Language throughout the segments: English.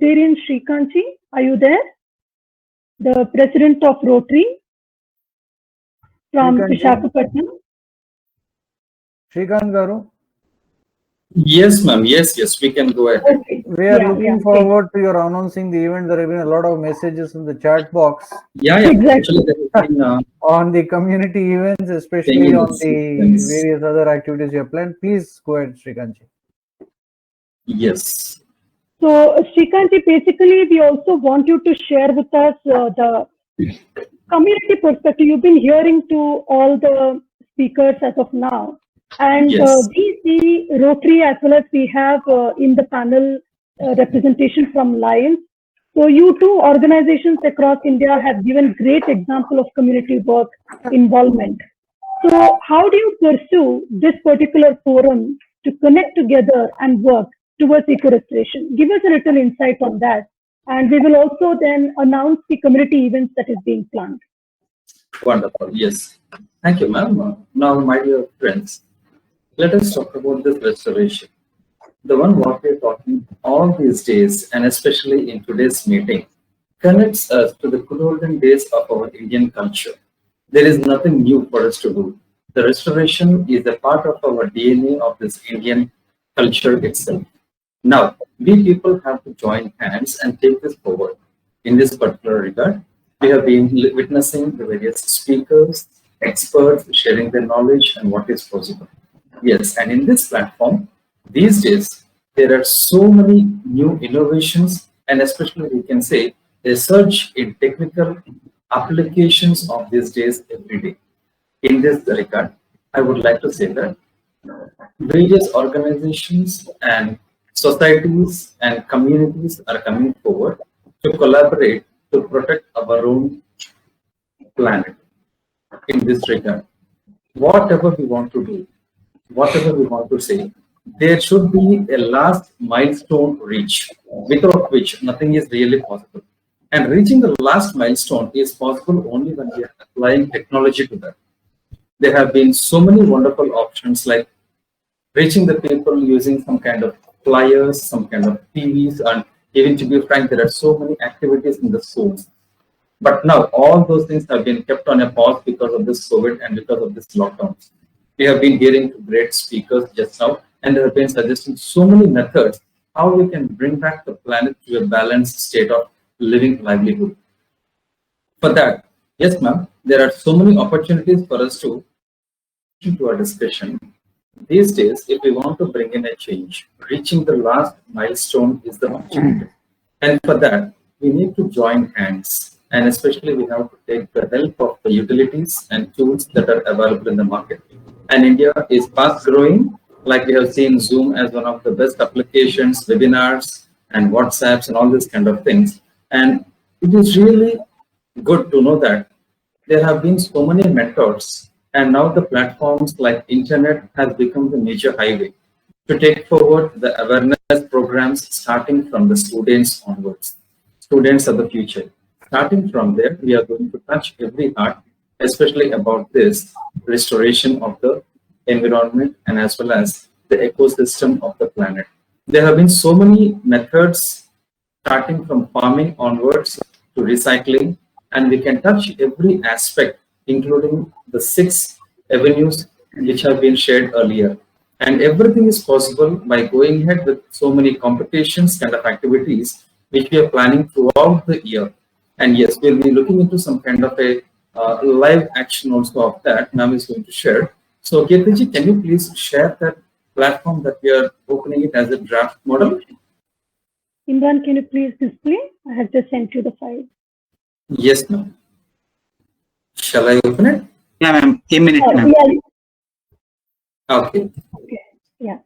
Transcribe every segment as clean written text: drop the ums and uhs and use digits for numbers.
Rotarian Srikanth. Are you there? The president of Rotary from Visakhapatnam. Srikanth Garu? Yes, ma'am. Yes, we can go ahead. Okay. We are looking forward to your announcing the event. There have been a lot of messages in the chat box. Yeah. Exactly. On the community events, especially on the various other activities you have planned. Please go ahead, Srikanth. Yes. So, Srikanth, basically, we also want you to share with us the community perspective. You've been hearing to all the speakers as of now. And we see Rotary as well as we have in the panel representation from Lions. So you two organizations across India have given great example of community work involvement. So how do you pursue this particular forum to connect together and work towards eco-restoration? Give us a little insight on that. And we will also then announce the community events that is being planned. Wonderful. Yes. Thank you, ma'am. Now, my dear friends, let us talk about this restoration. The one what we are talking all these days, and especially in today's meeting, connects us to the good olden days of our Indian culture. There is nothing new for us to do. The restoration is a part of our DNA of this Indian culture itself. Now, we people have to join hands and take this forward. In this particular regard, we have been witnessing the various speakers, experts sharing their knowledge and what is possible. Yes, and in this platform, these days, there are so many new innovations, and especially we can say a surge in technical applications of these days every day. In this regard, I would like to say that various organizations and societies and communities are coming forward to collaborate to protect our own planet. In this regard, whatever we want to do, whatever we want to say, there should be a last milestone reach, without which nothing is really possible. And reaching the last milestone is possible only when we are applying technology to that. There have been so many wonderful options like reaching the people using some kind of flyers, some kind of TVs, and even to be frank, there are so many activities in the schools. But now all those things have been kept on a pause because of this COVID and because of this lockdown. We have been hearing great speakers just now, and they have been suggesting so many methods how we can bring back the planet to a balanced state of living livelihood. For that, yes, ma'am, there are so many opportunities for us to our discussion. These days, if we want to bring in a change, reaching the last milestone is the opportunity. And for that, we need to join hands. And especially we have to take the help of the utilities and tools that are available in the market. And India is fast growing, like we have seen Zoom as one of the best applications, webinars and WhatsApps and all these kind of things. And it is really good to know that there have been so many mentors, and now the platforms like internet has become the major highway to take forward the awareness programs starting from the students onwards. Students are the future. Starting from there, we are going to touch every heart, especially about this restoration of the environment and as well as the ecosystem of the planet. There have been so many methods starting from farming onwards to recycling, and we can touch every aspect, including the 6 avenues which have been shared earlier. And everything is possible by going ahead with so many competitions kind of activities which we are planning throughout the year. And yes, we'll be looking into some kind of a live action also of that. Ma'am is going to share. So Kirtiji, can you please share that platform that we are opening it as a draft model? Imran, can you please display? I have just sent you the file. Yes, ma'am. Shall I open it? Yeah, ma'am. A minute, ma'am. Yeah. Okay. Okay. Yeah.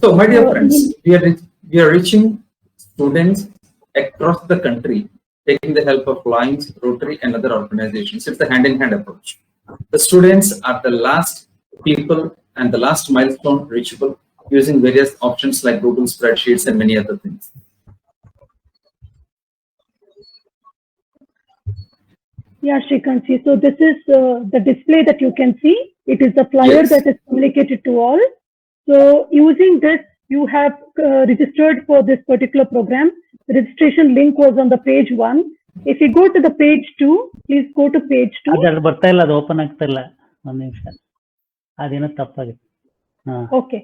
So, my dear friends, we are reaching students across the country, taking the help of Lions, Rotary, and other organizations. It's a hand-in-hand approach. The students are the last people and the last milestone reachable using various options like Google spreadsheets and many other things. Yeah, Srikanth. So this is the display that you can see. It is the flyer that is communicated to all. So using this, you have registered for this particular program. registration link was on the page 1. If you go to the page 2, please go to page 2. ಅದ್ರಲ್ಲಿ ಬರ್ತಾ ಇಲ್ಲ, ಅದು open ಆಗ್ತಾ ಇಲ್ಲ. ಒಂದ್ ನಿಮಿಷ, ಅದೇನೋ ತಪ್ಪಾಗಿದೆ. Okay.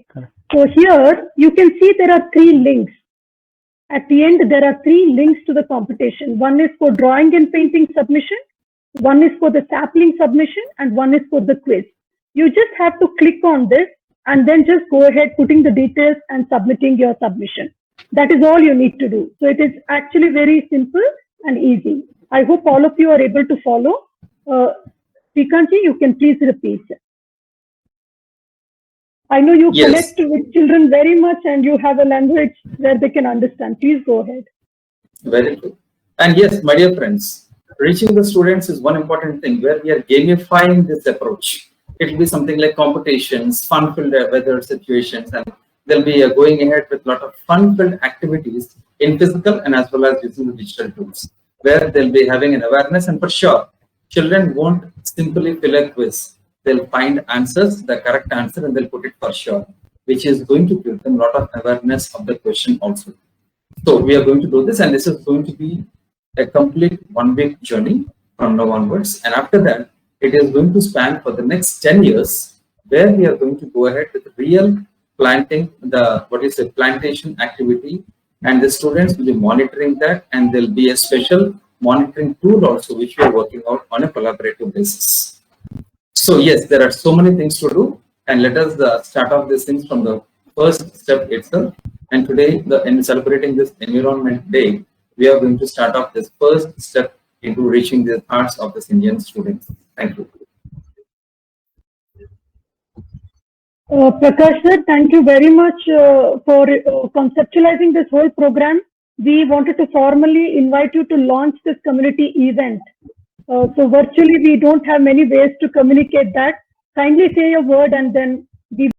So here you can see there are 3 links. At the end, there are 3 links to the competition. One is for drawing and painting submission, one is for the sapling submission, and one is for the quiz. You just have to click on this and then just go ahead putting the details and submitting your submission. That is all you need to do. So it is actually very simple and easy. I hope all of you are able to follow. Srikanth ji, you can please repeat. I know you Yes. connect with children very much and you have a language where they can understand. Please go ahead. Very good. And yes, my dear friends, reaching the students is one important thing where we are gamifying this approach. It will be something like competitions, fun-filled weather situations, and they'll be going ahead with a lot of fun-filled activities in physical and as well as using the digital tools, where they'll be having an awareness. And for sure, children won't simply fill a quiz. They'll find answers, the correct answer, and they'll put it for sure, which is going to give them a lot of awareness of the question also. So we are going to do this, and this is going to be a complete 1-week journey from now onwards. And after that, it is going to span for the next 10 years, where we are going to go ahead with real planting, plantation activity, and the students will be monitoring that, and there'll be a special monitoring tool also, which we are working out on a collaborative basis. So yes, there are so many things to do, and let us start off these things from the first step itself. And today, in celebrating this Environment Day, we are going to start off this first step into reaching the hearts of the Indian students. Thank you. Prakash sir, thank you very much for conceptualizing this whole program. We wanted to formally invite you to launch this community event. So virtually we don't have many ways to communicate that. Kindly say a word and then we